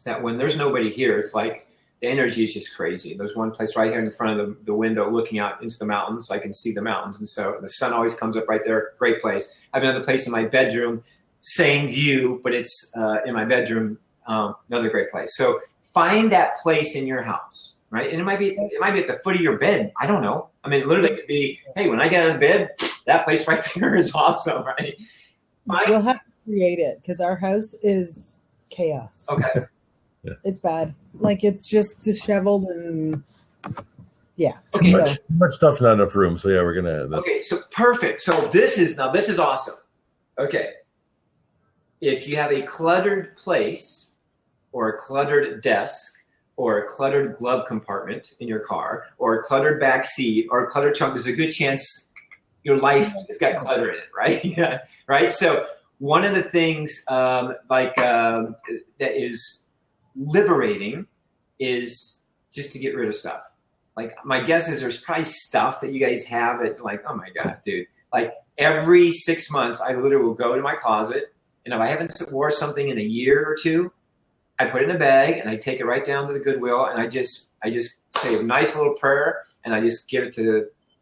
that when there's nobody here, it's like the energy is just crazy. There's one place right here in the front of the window looking out into the mountains. I can see the mountains. And so the sun always comes up right there. Great place. I have another place in my bedroom, same view, but it's in my bedroom, another great place. So find that place in your house, right? And it might be at the foot of your bed. I don't know. I mean, literally it could be, hey, when I get out of bed, that place right there is awesome, right? We'll have to create it because our house is chaos. Okay. Yeah. It's bad. Like it's just disheveled and yeah. Okay. So, Too much stuff, not enough room. So yeah, we're gonna. Okay, so perfect. So this is awesome. Okay. If you have a cluttered place or a cluttered desk or a cluttered glove compartment in your car or a cluttered back seat or a cluttered trunk, there's a good chance your life has got clutter in it, right? Yeah. Right. So one of the things that is liberating is just to get rid of stuff. Like my guess is there's probably stuff that you guys have that like, oh my God, dude. Like every 6 months, I literally will go to my closet, and if I haven't wore something in a year or two, I put it in a bag and I take it right down to the Goodwill, and I just say a nice little prayer, and I just give it to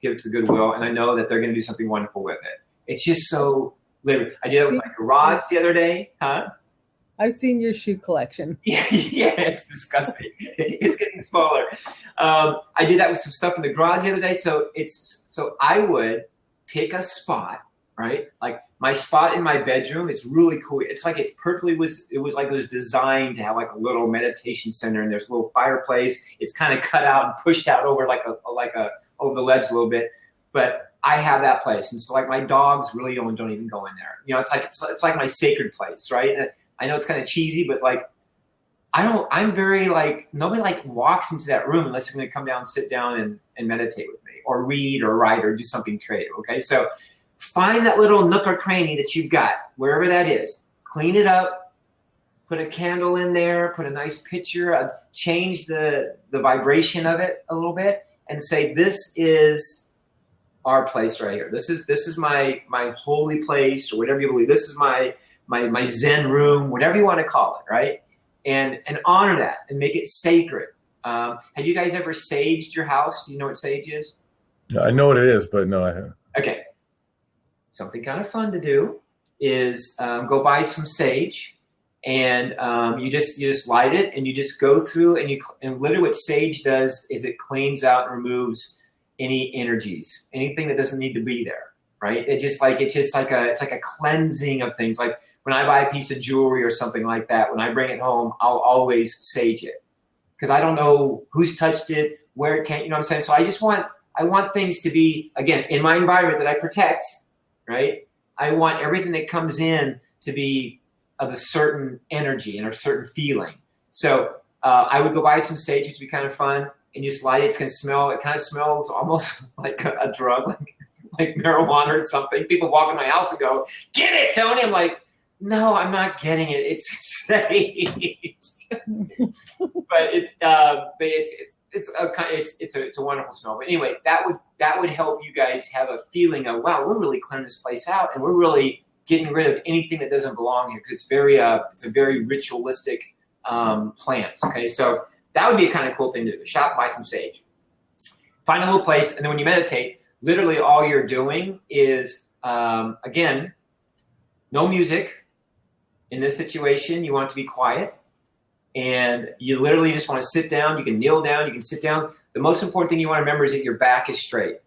the Goodwill, and I know that they're going to do something wonderful with it. It's just so liberating. I did that with my garage the other day, huh? I've seen your shoe collection. Yeah, it's disgusting. It's getting smaller. I did that with some stuff in the garage the other day. So I would pick a spot, right? Like my spot in my bedroom is really cool. It's like it was designed to have like a little meditation center, and there's a little fireplace. It's kind of cut out and pushed out over over the ledge a little bit. But I have that place, and so like my dogs really don't even go in there. You know, it's like my sacred place, right? And I know it's kind of cheesy, but like, I'm very like, nobody like walks into that room unless you're going to come down, sit down and meditate with me or read or write or do something creative. Okay. So find that little nook or cranny that you've got, wherever that is, clean it up, put a candle in there, put a nice picture, change the vibration of it a little bit and say, this is our place right here. This is my holy place or whatever you believe. This is my Zen room, whatever you want to call it, right? And honor that and make it sacred. Have you guys ever saged your house? Do you know what sage is? I know what it is, but no, I haven't. Okay. Something kind of fun to do is go buy some sage, and you just light it, and you just go through and literally what sage does is it cleans out and removes any energies, anything that doesn't need to be there, right? It's like a cleansing of things. Like when I buy a piece of jewelry or something like that, when I bring it home, I'll always sage it because I don't know who's touched it, where it came, you know what I'm saying? So I want things to be, again, in my environment that I protect, right? I want everything that comes in to be of a certain energy and a certain feeling. So I would go buy some sage, which would be kind of fun, and you just light it. It's going to smell. It kind of smells almost like a drug, like marijuana or something. People walk in my house and go, "Get it, Tony." I'm like, "No, I'm not getting it. It's sage." But it's a wonderful smell. But anyway, that would help you guys have a feeling of, wow, we're really clearing this place out, and we're really getting rid of anything that doesn't belong here, because it's a very ritualistic plant. Okay, so that would be a kind of cool thing to do. Shop, buy some sage, find a little place, and then when you meditate, literally all you're doing is again, no music. In this situation, you want it to be quiet. And you literally just want to sit down. You can kneel down. You can sit down. The most important thing you want to remember is that your back is straight,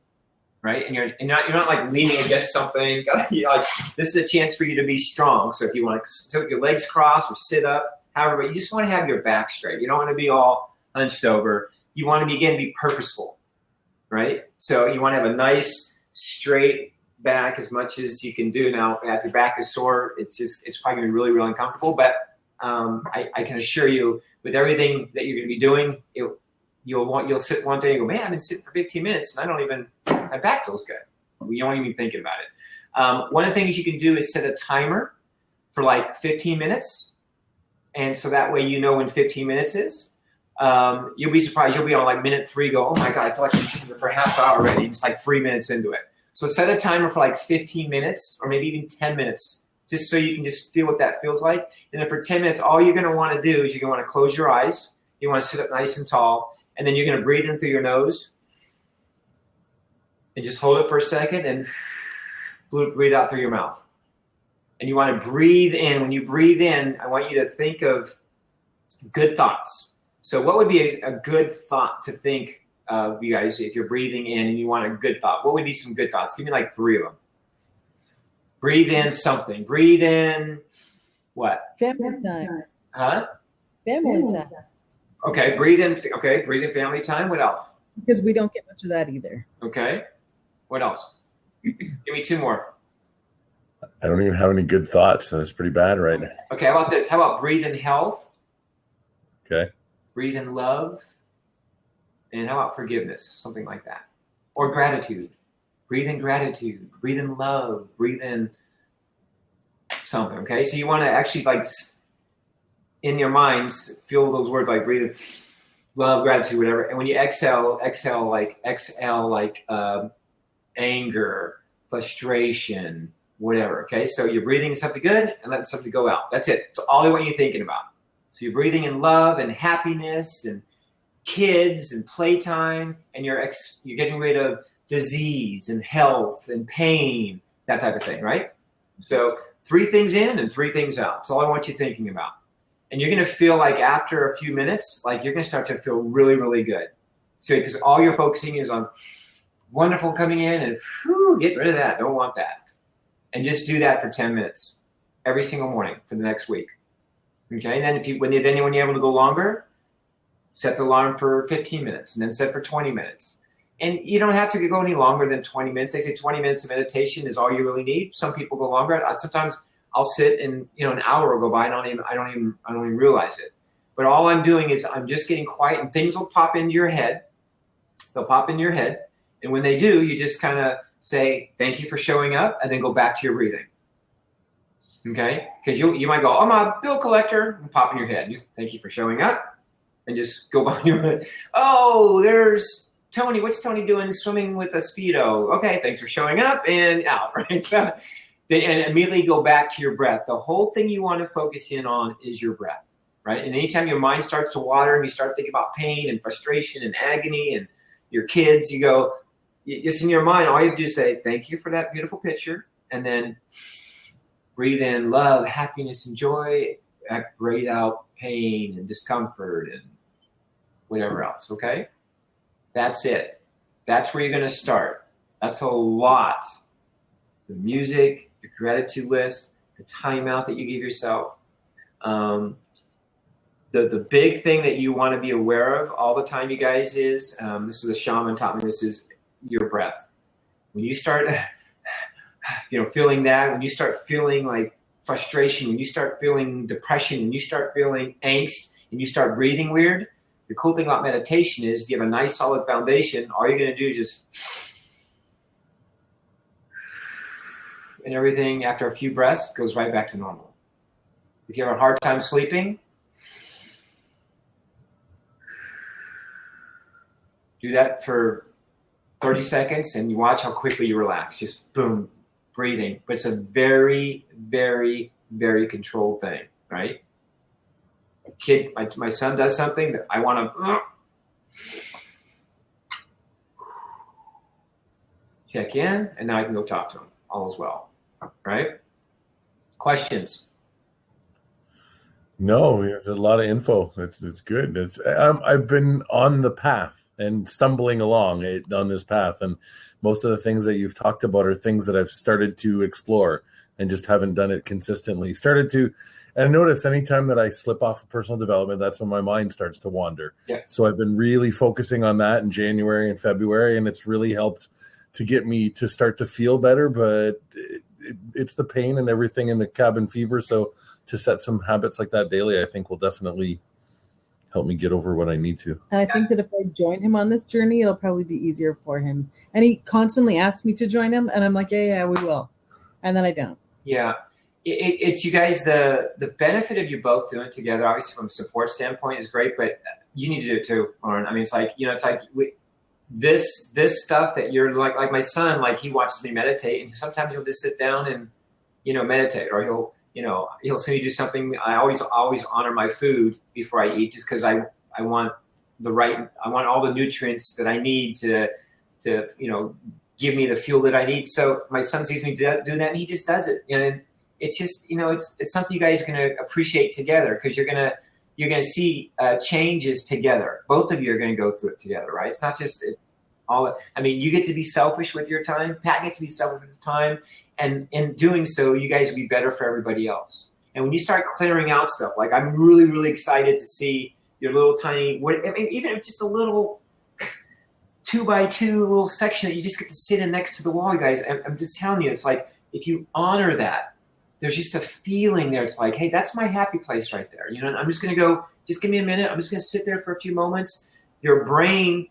right? And you're not like leaning against something. Like, this is a chance for you to be strong. So if you want to sit your legs crossed or sit up, however, you just want to have your back straight. You don't want to be all hunched over. You want to be purposeful, right? So you want to have a nice straight back as much as you can do. Now, if your back is sore, it's probably going to be really, really uncomfortable. But I can assure you, with everything that you're going to be doing, you'll sit one day and go, man, I've been sitting for 15 minutes and my back feels good. You don't even thinking about it. One of the things you can do is set a timer for like 15 minutes. And so that way, you know when 15 minutes is. You'll be surprised. You'll be on like minute 3, go, oh my God, I feel like I'm sitting there for a half hour already. It's like 3 minutes into it. So set a timer for like 15 minutes or maybe even 10 minutes. Just so you can just feel what that feels like. And then for 10 minutes, all you're going to want to do is you're going to want to close your eyes. You want to sit up nice and tall. And then you're going to breathe in through your nose. And just hold it for a second and breathe out through your mouth. And you want to breathe in. When you breathe in, I want you to think of good thoughts. So what would be a good thought to think of, you guys, if you're breathing in and you want a good thought? What would be some good thoughts? Give me like 3 of them. Breathe in something. Breathe in what? Family time. Huh? Family time. Okay, breathe in. Okay, breathe in family time. What else? Because we don't get much of that either. Okay. What else? Give me 2 more. I don't even have any good thoughts. That's pretty bad right now. Okay, how about this? How about breathe in health? Okay. Breathe in love. And how about forgiveness? Something like that. Or gratitude. Breathe in gratitude, breathe in love, breathe in something, okay? So you want to actually, like, in your mind, feel those words, like breathe in love, gratitude, whatever. And when you exhale like anger, frustration, whatever, okay? So you're breathing something good and letting something go out. That's it. That's all I want you thinking about. So you're breathing in love and happiness and kids and playtime, and you're getting rid of disease and health and pain, that type of thing, right? So 3 things in and 3 things out. That's all I want you thinking about. And you're going to feel like after a few minutes, like you're going to start to feel really, really good. So because all you're focusing is on wonderful coming in and get rid of that. Don't want that. And just do that for 10 minutes every single morning for the next week. Okay. And then when you're able to go longer, set the alarm for 15 minutes and then set for 20 minutes. And you don't have to go any longer than 20 minutes. They say 20 minutes of meditation is all you really need. Some people go longer. Sometimes I'll sit and an hour will go by and I don't even realize it. But all I'm doing is I'm just getting quiet and things will pop into your head. They'll pop into your head. And when they do, you just kind of say, thank you for showing up, and then go back to your breathing. Okay? Because you might go, I'm a bill collector, and pop in your head. Just thank you for showing up, and just go by your head. Oh, there's Tony. What's Tony doing swimming with a Speedo? Okay, thanks for showing up, and out, right? So, and immediately go back to your breath. The whole thing you want to focus in on is your breath, right? And anytime your mind starts to water and you start thinking about pain and frustration and agony and your kids, you go, just in your mind, all you have to do is say, thank you for that beautiful picture, and then breathe in love, happiness, and joy. Breathe out pain and discomfort and whatever else, okay? That's it. That's where you're going to start. That's a lot. The music, your gratitude list, the timeout that you give yourself. The big thing that you want to be aware of all the time, you guys, is this is a shaman taught me this, is your breath. When you start feeling that, when you start feeling like frustration, when you start feeling depression, when you start feeling angst, and you start breathing weird, the cool thing about meditation is if you have a nice solid foundation, all you're going to do is just, and everything after a few breaths goes right back to normal. If you have a hard time sleeping, do that for 30 seconds and you watch how quickly you relax. Just boom, breathing. But it's a very, very, very controlled thing, right? A kid, my son does something that I want to check in, and now I can go talk to him. All is well, right? Questions? No, there's a lot of info. It's good. I've been on the path and stumbling along on this path, and most of the things that you've talked about are things that I've started to explore and just haven't done it consistently. And I notice anytime that I slip off of personal development, that's when my mind starts to wander. Yeah. So I've been really focusing on that in January and February, and it's really helped to get me to start to feel better. But it's the pain and everything in the cabin fever. So to set some habits like that daily, I think will definitely help me get over what I need to. And I think that if I join him on this journey, it'll probably be easier for him. And he constantly asks me to join him, and I'm like, yeah, we will. And then I don't. Yeah. It's you guys, the benefit of you both doing it together, obviously from a support standpoint, is great, but you need to do it too, Lauren. I mean, it's like, this stuff that you're like my son, like he watches me meditate, and sometimes he'll just sit down and, meditate, or he'll see me do something. I always honor my food before I eat, just because I want all the nutrients that I need to give me the fuel that I need. So my son sees me do that, and he just does it. And it's just, it's something you guys are going to appreciate together, because you're going to see changes together. Both of you are going to go through it together, right? It's not just you get to be selfish with your time. Pat gets to be selfish with his time. And in doing so, you guys will be better for everybody else. And when you start clearing out stuff, like I'm really, really excited to see your little tiny, even if it's just a little 2x2 little section that you just get to sit in next to the wall, you guys. I'm just telling you, it's like, if you honor that, there's just a feeling there. It's like, hey, that's my happy place right there. I'm just going to go, just give me a minute. I'm just going to sit there for a few moments. Your brain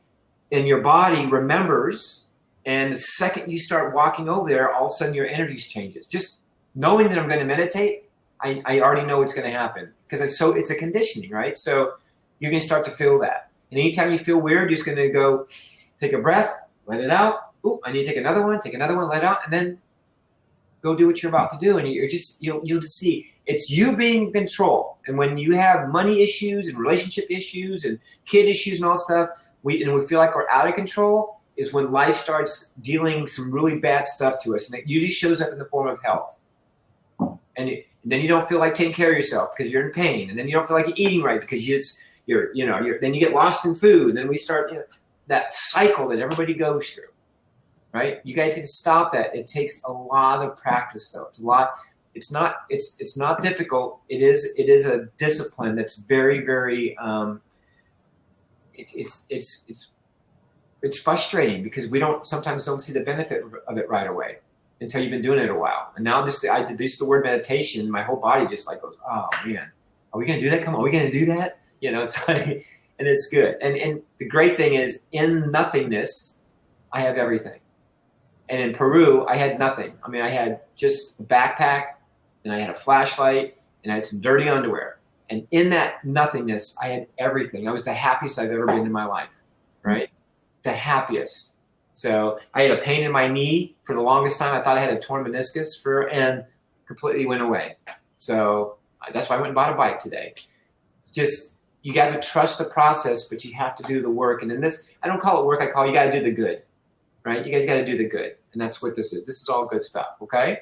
and your body remembers. And the second you start walking over there, all of a sudden your energy changes. Just knowing that I'm going to meditate, I already know what's going to happen, because it's a conditioning, right? So you're going to start to feel that. And anytime you feel weird, you're just going to go take a breath, let it out. Ooh, I need to take another one, let it out, and then go do what you're about to do. And you'll just see it's you being in control. And when you have money issues and relationship issues and kid issues and all that stuff, we feel like we're out of control, is when life starts dealing some really bad stuff to us. And it usually shows up in the form of health. And then you don't feel like taking care of yourself because you're in pain. And then you don't feel like you're eating right because then you get lost in food. And then we start that cycle that everybody goes through, right? You guys can stop that. It takes a lot of practice, though. It's not difficult. It is a discipline that's very, very, it's frustrating, because we sometimes don't see the benefit of it right away until you've been doing it a while. And now I did the word meditation, my whole body just like goes, oh man, are we going to do that? Come on, are we going to do that? It's like, and it's good. And the great thing is, in nothingness, I have everything. And in Peru, I had nothing. I mean, I had just a backpack, and I had a flashlight, and I had some dirty underwear. And in that nothingness, I had everything. I was the happiest I've ever been in my life, right? The happiest. So I had a pain in my knee for the longest time. I thought I had a torn meniscus and completely went away. So that's why I went and bought a bike today. Just, you got to trust the process, but you have to do the work. And in this, I don't call it work. I call you got to do the good, right? You guys got to do the good. And that's what this is. This is all good stuff. Okay.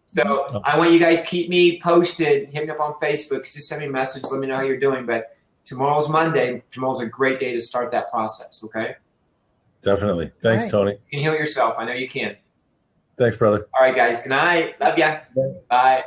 So I want you guys keep me posted, hit me up on Facebook, just send me a message. Let me know how you're doing. But tomorrow's Monday. Tomorrow's a great day to start that process. Okay. Definitely. Thanks, right. Tony. You can heal yourself. I know you can. Thanks, brother. All right, guys. Good night. Love ya. Bye.